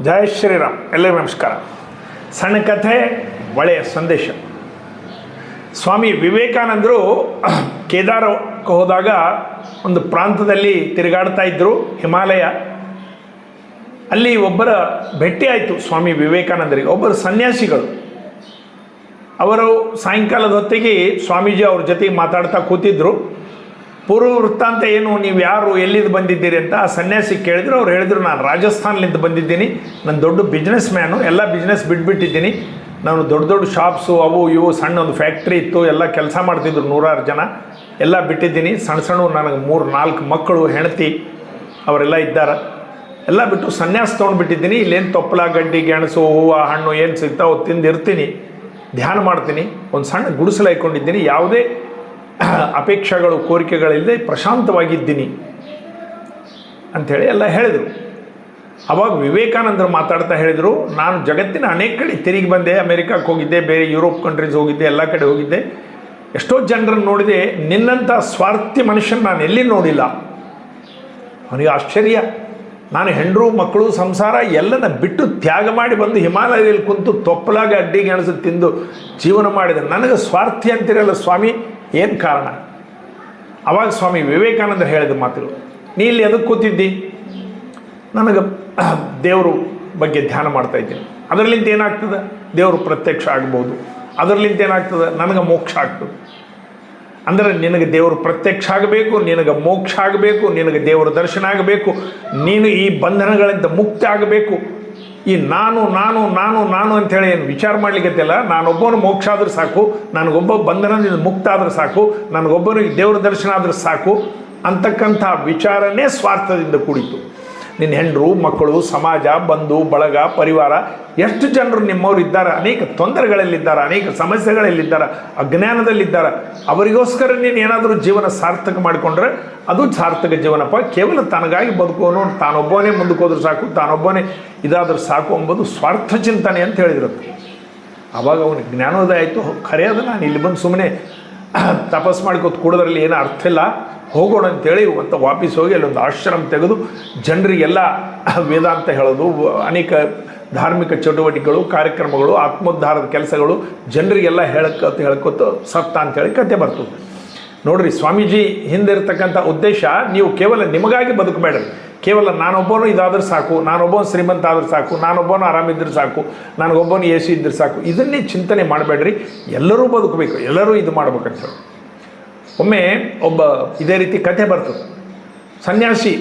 ಜೈ ಶ್ರೀರಾಮ್. ಎಲ್ಲರಿಗೂ ನಮಸ್ಕಾರ. ಸಣ್ಣ ಕಥೆ, ಒಳ್ಳೆಯ ಸಂದೇಶ. ಸ್ವಾಮಿ ವಿವೇಕಾನಂದರು ಕೇದಾರಕ್ಕೆ ಹೋದಾಗ ಒಂದು ಪ್ರಾಂತದಲ್ಲಿ ತಿರುಗಾಡ್ತಾ ಇದ್ದರು, ಹಿಮಾಲಯ. ಅಲ್ಲಿ ಒಬ್ಬರ ಭೇಟಿ ಆಯಿತು ಸ್ವಾಮಿ ವಿವೇಕಾನಂದರಿಗೆ. ಒಬ್ಬರು ಸನ್ಯಾಸಿಗಳು. ಅವರು ಸಾಯಂಕಾಲದ ಹೊತ್ತಿಗೆ ಸ್ವಾಮೀಜಿ ಅವ್ರ ಜೊತೆಗೆ ಮಾತಾಡ್ತಾ ಕೂತಿದ್ರು. ಪೂರ್ವ ವೃತ್ತಾಂತ ಏನು, ನೀವು ಯಾರು, ಎಲ್ಲಿದ್ದು ಬಂದಿದ್ದೀರಿ ಅಂತ ಆ ಸನ್ಯಾಸಿ ಕೇಳಿದ್ರು. ಅವ್ರು ಹೇಳಿದ್ರು, ನಾನು ರಾಜಸ್ಥಾನದಿಂದ ಬಂದಿದ್ದೀನಿ, ನಾನು ದೊಡ್ಡ ಬಿಸ್ನೆಸ್ ಮ್ಯಾನು, ಎಲ್ಲ ಬಿಸ್ನೆಸ್ ಬಿಟ್ಬಿಟ್ಟಿದ್ದೀನಿ. ನಾನು ದೊಡ್ಡ ದೊಡ್ಡ ಶಾಪ್ಸು ಅವು ಇವು, ಸಣ್ಣ ಒಂದು ಫ್ಯಾಕ್ಟ್ರಿ ಇತ್ತು, ಎಲ್ಲ ಕೆಲಸ ಮಾಡ್ತಿದ್ರು 100 ಜನ, ಎಲ್ಲ ಬಿಟ್ಟಿದ್ದೀನಿ. ಸಣ್ಣ ನನಗೆ 3-4 ಮಕ್ಕಳು, ಹೆಂಡತಿ ಅವರೆಲ್ಲ ಇದ್ದಾರೆ. ಎಲ್ಲ ಬಿಟ್ಟು ಸನ್ಯಾಸ ತೊಗೊಂಡ್ಬಿಟ್ಟಿದ್ದೀನಿ. ಇಲ್ಲೇನು ತೊಪ್ಪಲ, ಗಡ್ಡಿ, ಗೆಣಸು, ಹೂವು, ಹಣ್ಣು ಏನು ಸಿಗ್ತಾವೆ ತಿಂದಿರ್ತೀನಿ, ಧ್ಯಾನ ಮಾಡ್ತೀನಿ, ಒಂದು ಸಣ್ಣ ಗುಡಿಸಲು ಹಾಕ್ಕೊಂಡಿದ್ದೀನಿ, ಯಾವುದೇ ಅಪೇಕ್ಷೆಗಳು ಕೋರಿಕೆಗಳಿಲ್ಲದೆ ಪ್ರಶಾಂತವಾಗಿದ್ದೀನಿ ಅಂಥೇಳಿ ಎಲ್ಲ ಹೇಳಿದರು. ಅವಾಗ ವಿವೇಕಾನಂದರು ಮಾತಾಡ್ತಾ ಹೇಳಿದರು, ನಾನು ಜಗತ್ತಿನ ಅನೇಕ ಕಡೆ ತಿರುಗಿ ಬಂದೆ, ಅಮೇರಿಕಕ್ಕೆ ಹೋಗಿದ್ದೆ, ಬೇರೆ ಯುರೋಪ್ ಕಂಟ್ರೀಸ್ ಹೋಗಿದ್ದೆ, ಎಲ್ಲ ಕಡೆ ಹೋಗಿದ್ದೆ, ಎಷ್ಟೋ ಜನರನ್ನು ನೋಡಿದೆ, ನಿನ್ನಂಥ ಸ್ವಾರ್ಥಿ ಮನುಷ್ಯನ ನಾನು ಎಲ್ಲಿ ನೋಡಿಲ್ಲ. ಅವನಿಗೆ ಆಶ್ಚರ್ಯ. ನಾನು ಹೆಂಡರು ಮಕ್ಕಳು ಸಂಸಾರ ಎಲ್ಲನ ಬಿಟ್ಟು ತ್ಯಾಗ ಮಾಡಿ ಬಂದು ಹಿಮಾಲಯದಲ್ಲಿ ಕುಂತು ತೊಪ್ಪಲಾಗ ಅಡ್ಡಿ ಗೆಣಸು ತಿಂದು ಜೀವನ ಮಾಡಿದೆ, ನನಗೆ ಸ್ವಾರ್ಥಿ ಅಂತಿರಲ್ಲ ಸ್ವಾಮಿ, ಏನು ಕಾರಣ? ಅವಾಗ ಸ್ವಾಮಿ ವಿವೇಕಾನಂದರು ಹೇಳಿದ ಮಾತುಗಳು, ನೀ ಇಲ್ಲಿ ಎದಕ್ಕೆ ಕೂತಿದ್ದಿ? ನನಗೆ ದೇವರು ಬಗ್ಗೆ ಧ್ಯಾನ ಮಾಡ್ತಾ ಇದ್ದೀನಿ, ಅದರಲ್ಲಿಂದ ಏನಾಗ್ತದೆ? ದೇವರು ಪ್ರತ್ಯಕ್ಷ ಆಗ್ಬೋದು, ಅದರಲ್ಲಿಂದ ಏನಾಗ್ತದೆ? ನನಗೆ ಮೋಕ್ಷ ಆಗ್ತದೆ. ಅಂದರೆ ನಿನಗೆ ದೇವರು ಪ್ರತ್ಯಕ್ಷ ಆಗಬೇಕು, ನಿನಗೆ ಮೋಕ್ಷ ಆಗಬೇಕು, ನಿನಗೆ ದೇವರ ದರ್ಶನ ಆಗಬೇಕು, ನೀನು ಈ ಬಂಧನಗಳಿಂದ ಮುಕ್ತಿ ಆಗಬೇಕು. ಈ ನಾನು ನಾನು ನಾನು ನಾನು ಅಂಥೇಳಿ ಏನು ವಿಚಾರ ಮಾಡಲಿಕ್ಕತ್ತಿಲ್ಲ. ನಾನೊಬ್ಬನು ಮೋಕ್ಷ ಆದ್ರೆ ಸಾಕು, ನನಗೊಬ್ಬ ಬಂಧನದಿಂದ ಮುಕ್ತ ಆದ್ರೆ ಸಾಕು, ನನಗೊಬ್ಬನಿಗೆ ದೇವರ ದರ್ಶನ ಆದ್ರೆ ಸಾಕು ಅಂತಕ್ಕಂಥ ವಿಚಾರನೇ ಸ್ವಾರ್ಥದಿಂದ ಕೂಡಿತು. ನಿನ್ನ ಹೆಂಡರು ಮಕ್ಕಳು, ಸಮಾಜ, ಬಂಧು ಬಳಗ, ಪರಿವಾರ, ಎಷ್ಟು ಜನರು ನಿಮ್ಮವರು ಇದ್ದಾರೆ, ಅನೇಕ ತೊಂದರೆಗಳಲ್ಲಿದ್ದಾರೆ, ಅನೇಕ ಸಮಸ್ಯೆಗಳಲ್ಲಿದ್ದಾರೆ, ಅಜ್ಞಾನದಲ್ಲಿದ್ದಾರೆ. ಅವರಿಗೋಸ್ಕರ ನೀನು ಏನಾದರೂ ಜೀವನ ಸಾರ್ಥಕ ಮಾಡಿಕೊಂಡ್ರೆ ಅದು ಸಾರ್ಥಕ ಜೀವನಪ್ಪ. ಕೇವಲ ತನಗಾಗಿ ಬದುಕೋನು, ತಾನೊಬ್ಬನೇ ಮುಂದಕ್ಕೆ ಹೋದ್ರೆ ಸಾಕು, ತಾನೊಬ್ಬನೇ ಇದಾದರೂ ಸಾಕು ಎಂಬುದು ಸ್ವಾರ್ಥ ಚಿಂತನೆ ಅಂತ ಹೇಳಿದ್ರು. ಆವಾಗ ಅವನಿಗೆ ಜ್ಞಾನೋದಯ ಆಯಿತು. ಖರೆ ಅದು, ನಾನು ಇಲ್ಲಿ ಬಂದು ಸುಮ್ಮನೆ ತಪಸ್ ಮಾಡ್ಕೋತ ಕೂಡೋದ್ರಲ್ಲಿ ಏನೂ ಅರ್ಥ ಇಲ್ಲ, ಹೋಗೋಣ ಅಂತೇಳಿ ಮತ್ತು ವಾಪಸ್ ಹೋಗಿ ಅಲ್ಲೊಂದು ಆಶ್ರಮ ತೆಗೆದು ಜನರಿಗೆಲ್ಲ ವೇದಾಂತ ಹೇಳೋದು, ಅನೇಕ ಧಾರ್ಮಿಕ ಚಟುವಟಿಕೆಗಳು, ಕಾರ್ಯಕ್ರಮಗಳು, ಆತ್ಮೋದ್ಧಾರದ ಕೆಲಸಗಳು ಜನರಿಗೆಲ್ಲ ಹೇಳ್ಕೊತ ಸತ್ತ ಅಂತೇಳಿ ಕತೆ ಬರ್ತದೆ. ನೋಡ್ರಿ, ಸ್ವಾಮೀಜಿ ಹಿಂದಿರ್ತಕ್ಕಂಥ ಉದ್ದೇಶ, ನೀವು ಕೇವಲ ನಿಮಗಾಗಿ ಬದುಕಬೇಡ್ರಿ. ಕೇವಲ ನಾನೊಬ್ಬನು ಇದಾದ್ರೆ ಸಾಕು, ನಾನೊಬ್ಬನು ಶ್ರೀಮಂತ ಆದ್ರೆ ಸಾಕು, ನಾನೊಬ್ಬನು ಆರಾಮಿದ್ರೆ ಸಾಕು, ನನಗೊಬ್ಬನು AC ಇದ್ರೆ ಸಾಕು, ಇದನ್ನೇ ಚಿಂತನೆ ಮಾಡಬೇಡ್ರಿ. ಎಲ್ಲರೂ ಬದುಕಬೇಕು, ಎಲ್ಲರೂ ಇದು ಮಾಡ್ಬೇಕಂತ ಹೇಳಿ. ಒಮ್ಮೆ ಒಬ್ಬ ಇದೇ ರೀತಿ ಕಥೆ ಬರ್ತದೆ. ಸನ್ಯಾಸಿ,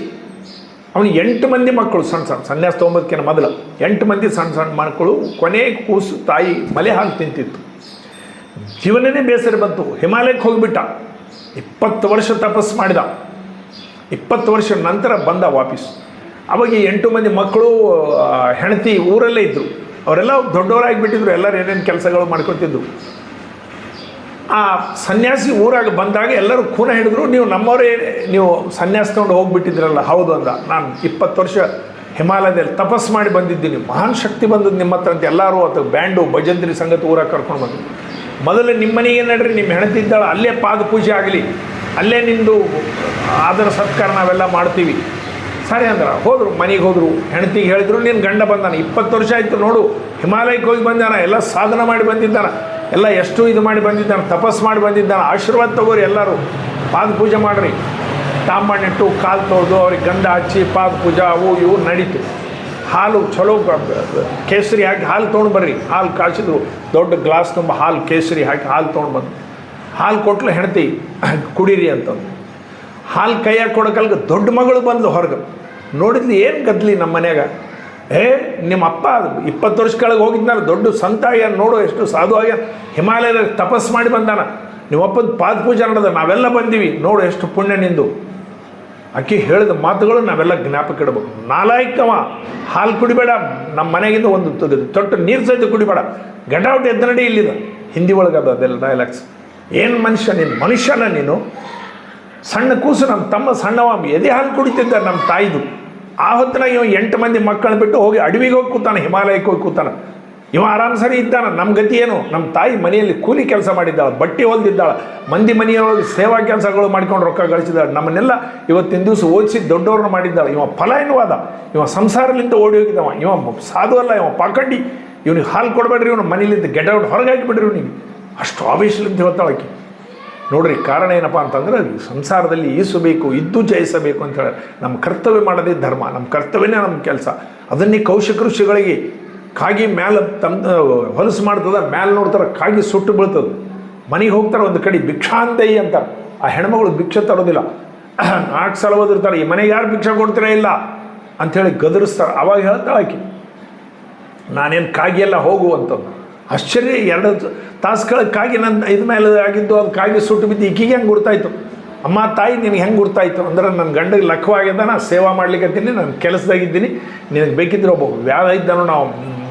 ಅವನಿಗೆ 8 ಮಂದಿ ಮಕ್ಕಳು, ಸಣ್ಣ ಸನ್ಯಾಸ ತೊಗೊಂಬದಕ್ಕಿಂತ ಮೊದಲು 8 ಮಂದಿ ಸಣ್ಣ ಮಕ್ಕಳು. ಕೊನೆ ಕೂಸು ತಾಯಿ ಮಲೆ ಹಾಲು ತಿಂತಿತ್ತು. ಜೀವನನೇ ಬೇಸರ ಬಂತು. ಹಿಮಾಲಯಕ್ಕೆ ಹೋಗಿಬಿಟ್ಟ. 20 ವರ್ಷ ತಪಸ್ಸು ಮಾಡಿದ. 20 ವರ್ಷ ನಂತರ ಬಂದ ವಾಪಸ್. ಅವಾಗ ಈ 8 ಮಂದಿ ಮಕ್ಕಳು, ಹೆಂಡತಿ ಊರಲ್ಲೇ ಇದ್ದರು. ಅವರೆಲ್ಲ ದೊಡ್ಡವರಾಗಿಬಿಟ್ಟಿದ್ರು, ಎಲ್ಲರೂ ಏನೇನು ಕೆಲಸಗಳು ಮಾಡ್ಕೊತಿದ್ರು. ಆ ಸನ್ಯಾಸಿ ಊರಾಗ ಬಂದಾಗ ಎಲ್ಲರೂ ಖೂನ ಹಿಡಿದ್ರು, ನೀವು ನಮ್ಮವರೇ, ನೀವು ಸನ್ಯಾಸ ತೊಗೊಂಡು ಹೋಗಿಬಿಟ್ಟಿದ್ರಲ್ಲ. ಹೌದು ಅಂದ. ನಾನು 20 ವರ್ಷ ಹಿಮಾಲಯದಲ್ಲಿ ತಪಸ್ಸು ಮಾಡಿ ಬಂದಿದ್ದೀನಿ, ಮಹಾನ್ ಶಕ್ತಿ ಬಂದದ್ದು ನಿಮ್ಮ ಹತ್ರ ಅಂತ ಎಲ್ಲರೂ ಅಥವಾ ಬ್ಯಾಂಡು ಭಜಂತ್ರಿ ಸಂಗತಿ ಊರಾಗ ಕರ್ಕೊಂಡು ಬಂದರು. ಮೊದಲು ನಿಮ್ಮ ಮನೆಗೆ ನಡ್ರಿ, ನಿಮ್ಮ ಹೆಂಡತಿ ಇದ್ದಾಳೆ, ಅಲ್ಲೇ ಪಾದ ಪೂಜೆ ಆಗಲಿ, ಅಲ್ಲೇ ನಿಂದು ಆದರ ಸತ್ಕಾರ ನಾವೆಲ್ಲ ಮಾಡ್ತೀವಿ. ಸರಿ ಅಂದ್ರೆ ಹೋದರು. ಮನೆಗೆ ಹೋದರು. ಹೆಂಡತಿಗೆ ಹೇಳಿದ್ರು, ನೀನು ಗಂಡ ಬಂದಾನ, 20 ವರ್ಷ ಆಯಿತು ನೋಡು, ಹಿಮಾಲಯಕ್ಕೆ ಹೋಗಿ ಬಂದಾನ, ಎಲ್ಲ ಸಾಧನ ಮಾಡಿ ಬಂದಿದ್ದಾನ, ಎಲ್ಲ ಎಷ್ಟು ಇದು ಮಾಡಿ ಬಂದಿದ್ದಾನೆ, ತಪಸ್ಸು ಮಾಡಿ ಬಂದಿದ್ದಾನೆ, ಆಶೀರ್ವಾದ ತಗೋರಿ, ಎಲ್ಲರೂ ಪಾದ ಪೂಜೆ ಮಾಡಿರಿ. ತಾಂಬಣ್ಣಿಟ್ಟು ಕಾಲು ತೊಳೆದು ಅವ್ರಿಗೆ ಗಂಧ ಹಚ್ಚಿ ಪಾದ ಪೂಜೆ ಅವು ಇವು ನಡೀತು. ಹಾಲು ಚಲೋ ಕೇಸರಿ ಹಾಕಿ ಹಾಲು ತೊಗೊಂಡು ಬರ್ರಿ. ಹಾಲು ಕಾಯಿಸಿದ್ರು, ದೊಡ್ಡ ಗ್ಲಾಸ್ ತುಂಬ ಹಾಲು ಕೇಸರಿ ಹಾಕಿ ಹಾಲು ತೊಗೊಂಡು ಬಂದು ಹಾಲು ಕೊಟ್ಲು ಹೆಂಡತಿ, ಕುಡೀರಿ ಅಂತಂದು. ಹಾಲು ಕೈಯಾಗಿ ಕೊಡೋಕಲ್ಗೆ ದೊಡ್ಡ ಮಗಳು ಬಂದ್ಲು ಹೊರಗೆ. ನೋಡಿದ್ಲಿ, ಏನು ಗದ್ಲಿ ನಮ್ಮ ಮನ್ಯಾಗ, ನಿಮ್ಮ ಅಪ್ಪ 20 ವರ್ಷ ಕೆಳಗೆ ಹೋಗಿದ್ನಾರ, ದೊಡ್ಡ ಸಂತ ಆಗ್ಯಾನ ನೋಡು, ಎಷ್ಟು ಸಾಧು ಆಗ್ಯಾನ, ಹಿಮಾಲಯದಾಗ ತಪಸ್ಸು ಮಾಡಿ ಬಂದಾನ, ನಿಮ್ಮಪ್ಪನ ಪಾದ ಪೂಜೆ ನಡೆದ, ನಾವೆಲ್ಲ ಬಂದೀವಿ ನೋಡು, ಎಷ್ಟು ಪುಣ್ಯ ನಿಂದು. ಆಕೆ ಹೇಳಿದ ಮಾತುಗಳು ನಾವೆಲ್ಲ ಜ್ಞಾಪಕ ಇಡಬೇಕು. ನಾಲಾಯಕವ, ಹಾಲು ಕುಡಿಬೇಡ, ನಮ್ಮ ಮನೆಗಿಂದ ಒಂದು ತೊಟ್ಟು ನೀರು ಸಹಿತ ಕುಡಿಬೇಡ, ಗಟಾವಟ್ ಎದ್ದು ನಡಿ, ಇಲ್ಲಿದ ಹಿಂದಿ ಒಳಗದ ಅದೆಲ್ಲ ಡೈಲಾಗ್ಸ್. ಏನು ಮನುಷ್ಯ ನೀನು, ಮನುಷ್ಯನ ನೀನು? ಸಣ್ಣ ಕೂಸು, ನಮ್ಮ ತಮ್ಮ ಸಣ್ಣವ ಎದೆ ಹಾಲು ಕುಡಿತಿದ್ದ ನಮ್ಮ ತಾಯಿದು. ಆ ಹೊತ್ತಿನಾಗ ಇವ 8 ಮಂದಿ ಮಕ್ಕಳನ್ನ ಬಿಟ್ಟು ಹೋಗಿ ಅಡವಿಗೆ ಹೋಗಿ ಕೂತಾನೆ, ಹಿಮಾಲಯಕ್ಕೆ ಹೋಗಿ ಕೂತಾನೆ. ಇವ ಆರಾಮ್ ಸರಿ ಇದ್ದಾನ. ನಮ್ಮ ಗತಿ ಏನು? ನಮ್ಮ ತಾಯಿ ಮನೆಯಲ್ಲಿ ಕೂಲಿ ಕೆಲಸ ಮಾಡಿದ್ದಾಳೆ, ಬಟ್ಟೆ ಹೊಲ್ದಿದ್ದಾಳೆ, ಮಂದಿ ಮನೆಯೊಳಗೆ ಸೇವಾ ಕೆಲಸಗಳು ಮಾಡ್ಕೊಂಡು ರೊಕ್ಕ ಗಳಿಸಿದ್ದಾಳೆ. ನಮ್ಮನ್ನೆಲ್ಲ ಇವತ್ತಿನ ದಿವಸ ಓದಿಸಿ ದೊಡ್ಡವ್ರನ್ನ ಮಾಡಿದ್ದಾಳೆ. ಇವ ಫಲಾಯನವಾದ, ಇವ ಸಂಸಾರಲಿಂದ ಓಡಿ ಹೋಗಿದ್ದವ, ಇವ ಸಾಧು ಅಲ್ಲ, ಇವ ಪಾಕಂಡಿ. ಇವನಿಗೆ ಹಾಲು ಕೊಡಬೇಡ್ರಿ, ಇವನು ಮನೇಲಿಂದ ಗೆಟ್ ಔಟ್ ಹೊರಗೆ ಹಾಕಿಬಿಡ್ರಿ ಇವನಿಗೆ. ಅಷ್ಟು ಆವೇಶಲಿಂದ ಹೇಳ್ತಾಳಕ್ಕೆ. ನೋಡ್ರಿ, ಕಾರಣ ಏನಪ್ಪ ಅಂತಂದ್ರೆ ಸಂಸಾರದಲ್ಲಿ ಈಸಬೇಕು, ಇದ್ದು ಜಯಿಸಬೇಕು ಅಂತ ಹೇಳಿ ನಮ್ಮ ಕರ್ತವ್ಯ ಮಾಡೋದೇ ಧರ್ಮ. ನಮ್ಮ ಕರ್ತವ್ಯನೇ ನಮ್ಮ ಕೆಲಸ. ಅದನ್ನೇ ಕೌಶಿಕ ಋಷಿಗಳಿಗೆ ಕಾಗಿ ಮ್ಯಾಲೆ ಹೊಲಸು ಮಾಡ್ತದೆ, ಮ್ಯಾಲೆ ನೋಡ್ತಾರೆ ಕಾಗಿ ಸುಟ್ಟು ಬೀಳ್ತದೆ. ಮನೆಗೆ ಹೋಗ್ತಾರೆ, ಒಂದು ಕಡೆ ಭಿಕ್ಷಾಂತಯಿ ಅಂತಾರೆ. ಆ ಹೆಣ್ಮಗಳು ಭಿಕ್ಷೆ ತರೋದಿಲ್ಲ, 4 ಸಲ ಓದಿರ್ತಾರೆ, ಈ ಮನೆಗೆ ಯಾರು ಭಿಕ್ಷೆ ಕೊಡ್ತೀರಾ ಇಲ್ಲ ಅಂಥೇಳಿ ಗದರಿಸ್ತಾರೆ. ಅವಾಗ ಹೇಳ್ತಾಳೆ ಆಕೆ, ನಾನೇನು ಕಾಗಿ ಎಲ್ಲ ಹೋಗುವಂಥದ್ದು. ಆಶ್ಚರ್ಯ, 2 ತಾಸುಗಳ ಕಾಗಿ ನನ್ನ ಇದ ಮೇಲೆ ಆಗಿದ್ದು, ಅದು ಕಾಗಿ ಸುಟ್ಟು ಬಿದ್ದು ಈಕಿಗೆ ಹೆಂಗೆ ಗುರ್ತಾಯಿತು? ಅಮ್ಮ ತಾಯಿ ನಿನಗೆ ಹೆಂಗೆ ಗುರ್ತಾಯಿತು ಅಂದ್ರೆ, ನನ್ನ ಗಂಡಗೆ ಲಕ್ಕವಾಗಿದೆ, ನಾನು ಸೇವಾ ಮಾಡ್ಲಿಕ್ಕತ್ತೀನಿ, ನಾನು ಕೆಲಸದಾಗಿದ್ದೀನಿ, ನಿನಗೆ ಬೇಕಿದ್ರೆ ಒಬ್ಬ ವ್ಯಾಧ ಇದ್ದಾನೋ, ನಾವು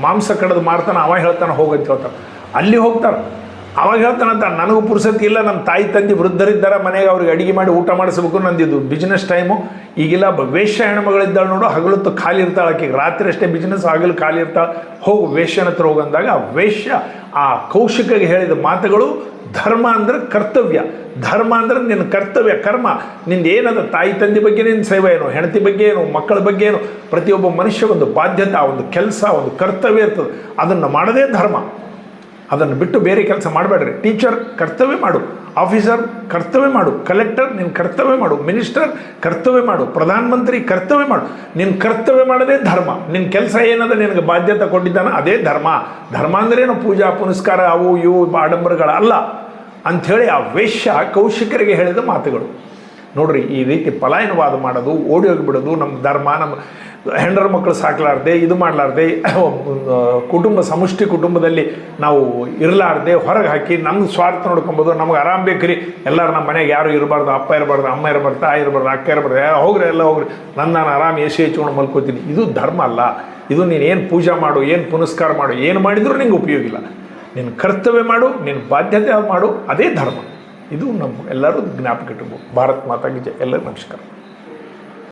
ಮಾಂಸ ಕಡ್ದು ಮಾರ್ತಾನೆ, ಅವ ಹೇಳ್ತಾನೆ ಹೋಗಂತ ಹೇಳ್ತಾರೆ. ಅಲ್ಲಿ ಹೋಗ್ತಾರೆ, ಅವಾಗ ಹೇಳ್ತಾನಂತ, ನನಗೂ ಪುರುಸತಿ ಇಲ್ಲ, ನಮ್ಮ ತಾಯಿ ತಂದೆ ವೃದ್ಧರಿದ್ದಾರೆ, ಮನೆಗೆ ಅವ್ರಿಗೆ ಅಡುಗೆ ಮಾಡಿ ಊಟ ಮಾಡಿಸ್ಬೇಕು, ನಂದಿದ್ದು ಬಿಸ್ನೆಸ್ ಟೈಮು. ಈಗಿಲ್ಲ ವೇಶ್ಯ ಹೆಣ್ಮಗಳಿದ್ದಾಳೆ ನೋಡು, ಹಗಲೊತ್ತು ಖಾಲಿ ಇರ್ತಾಳೆ ಆಕೆಗೆ, ರಾತ್ರಿ ಅಷ್ಟೇ ಬಿಸ್ನೆಸ್, ಹಗಲು ಖಾಲಿ ಇರ್ತಾಳೆ. ಹೋಗು ವೇಶ್ಯನ ಹತ್ರ ಹೋಗಂದಾಗ ಆ ವೇಶ್ಯ ಆ ಕೌಶಿಕಗೆ ಹೇಳಿದ ಮಾತುಗಳು, ಧರ್ಮ ಅಂದರೆ ಕರ್ತವ್ಯ, ಧರ್ಮ ಅಂದರೆ ನಿನ್ನ ಕರ್ತವ್ಯ, ಕರ್ಮ. ನಿಂದು ಏನದ ತಾಯಿ ತಂದೆ ಬಗ್ಗೆ ನಿನ್ನ ಸೇವೆ ಏನು, ಹೆಂಡತಿ ಬಗ್ಗೆ ಏನು, ಮಕ್ಕಳ ಬಗ್ಗೆ ಏನು, ಪ್ರತಿಯೊಬ್ಬ ಮನುಷ್ಯ ಒಂದು ಬಾಧ್ಯತೆ, ಒಂದು ಕೆಲಸ, ಒಂದು ಕರ್ತವ್ಯ ಇರ್ತದೆ. ಅದನ್ನು ಮಾಡೋದೇ ಧರ್ಮ. ಅದನ್ನು ಬಿಟ್ಟು ಬೇರೆ ಕೆಲಸ ಮಾಡಬೇಡ್ರಿ. ಟೀಚರ್ ಕರ್ತವ್ಯ ಮಾಡು, ಆಫೀಸರ್ ಕರ್ತವ್ಯ ಮಾಡು, ಕಲೆಕ್ಟರ್ ನಿನ್ನ ಕರ್ತವ್ಯ ಮಾಡು, ಮಿನಿಸ್ಟರ್ ಕರ್ತವ್ಯ ಮಾಡು, ಪ್ರಧಾನಮಂತ್ರಿ ಕರ್ತವ್ಯ ಮಾಡು. ನಿನ್ನ ಕರ್ತವ್ಯ ಮಾಡೋದೇ ಧರ್ಮ. ನಿನ್ನ ಕೆಲಸ ಏನದ ನಿನಗೆ ಬಾಧ್ಯತೆ ಕೊಟ್ಟಿದ್ದಾನೆ ಅದೇ ಧರ್ಮ. ಧರ್ಮ ಅಂದ್ರೇನು ಪೂಜಾ ಪುನಸ್ಕಾರ ಅವು ಇವು ಆಡಂಬರಗಳಲ್ಲ ಅಂಥೇಳಿ ಆ ವೇಶ್ಯ ಕೌಶಿಕರಿಗೆ ಹೇಳಿದ ಮಾತುಗಳು. ನೋಡ್ರಿ, ಈ ರೀತಿ ಪಲಾಯನವಾದ ಮಾಡೋದು, ಓಡಿ ಹೋಗಿಬಿಡೋದು, ನಮ್ಮ ಧರ್ಮ, ನಮ್ಮ ಹೆಂಡರ ಮಕ್ಕಳು ಸಾಕಲಾರ್ದೆ, ಇದು ಮಾಡಲಾರ್ದೆ, ಕುಟುಂಬ ಸಮಷ್ಟಿ ಕುಟುಂಬದಲ್ಲಿ ನಾವು ಇರಲಾರ್ದೆ ಹೊರಗೆ ಹಾಕಿ ನಮ್ಮ ಸ್ವಾರ್ಥ ನೋಡ್ಕೊಬೋದು. ನಮಗೆ ಆರಾಮ್ ಬೇಕ್ರಿ, ಎಲ್ಲರೂ ನಮ್ಮ ಮನೆಗೆ ಯಾರು ಇರಬಾರ್ದು, ಅಪ್ಪ ಇರಬಾರ್ದು, ಅಮ್ಮ ಇರಬಾರ್ದು, ತಾಯಿ ಇರಬಾರ್ದು, ಅಕ್ಕ ಇರಬಾರ್ದು, ಹೋಗ್ರಿ ಎಲ್ಲ ಹೋಗ್ರಿ, ನಾನು ಆರಾಮ್ ಎಸಿ ಹಚ್ಕೊಂಡು ಮಲ್ಕೋತೀನಿ. ಇದು ಧರ್ಮ ಅಲ್ಲ. ಇದು ನೀನು ಏನು ಪೂಜೆ ಮಾಡು, ಏನು ಪುನಸ್ಕಾರ ಮಾಡು, ಏನು ಮಾಡಿದರೂ ನಿಂಗೆ ಉಪಯೋಗ ಇಲ್ಲ. ನಿನ್ನ ಕರ್ತವ್ಯ ಮಾಡು, ನಿನ್ನ ಬಾಧ್ಯತೆ ಮಾಡು, ಅದೇ ಧರ್ಮ. ಇದು ನಮ್ಮ ಎಲ್ಲರೂ ಜ್ಞಾಪಕ ಇಟ್ಬೋದು. ಭಾರತ್ ಮಾತಾಗಿ ಜೈ. ಎಲ್ಲರಿಗೂ ನಮಸ್ಕಾರ.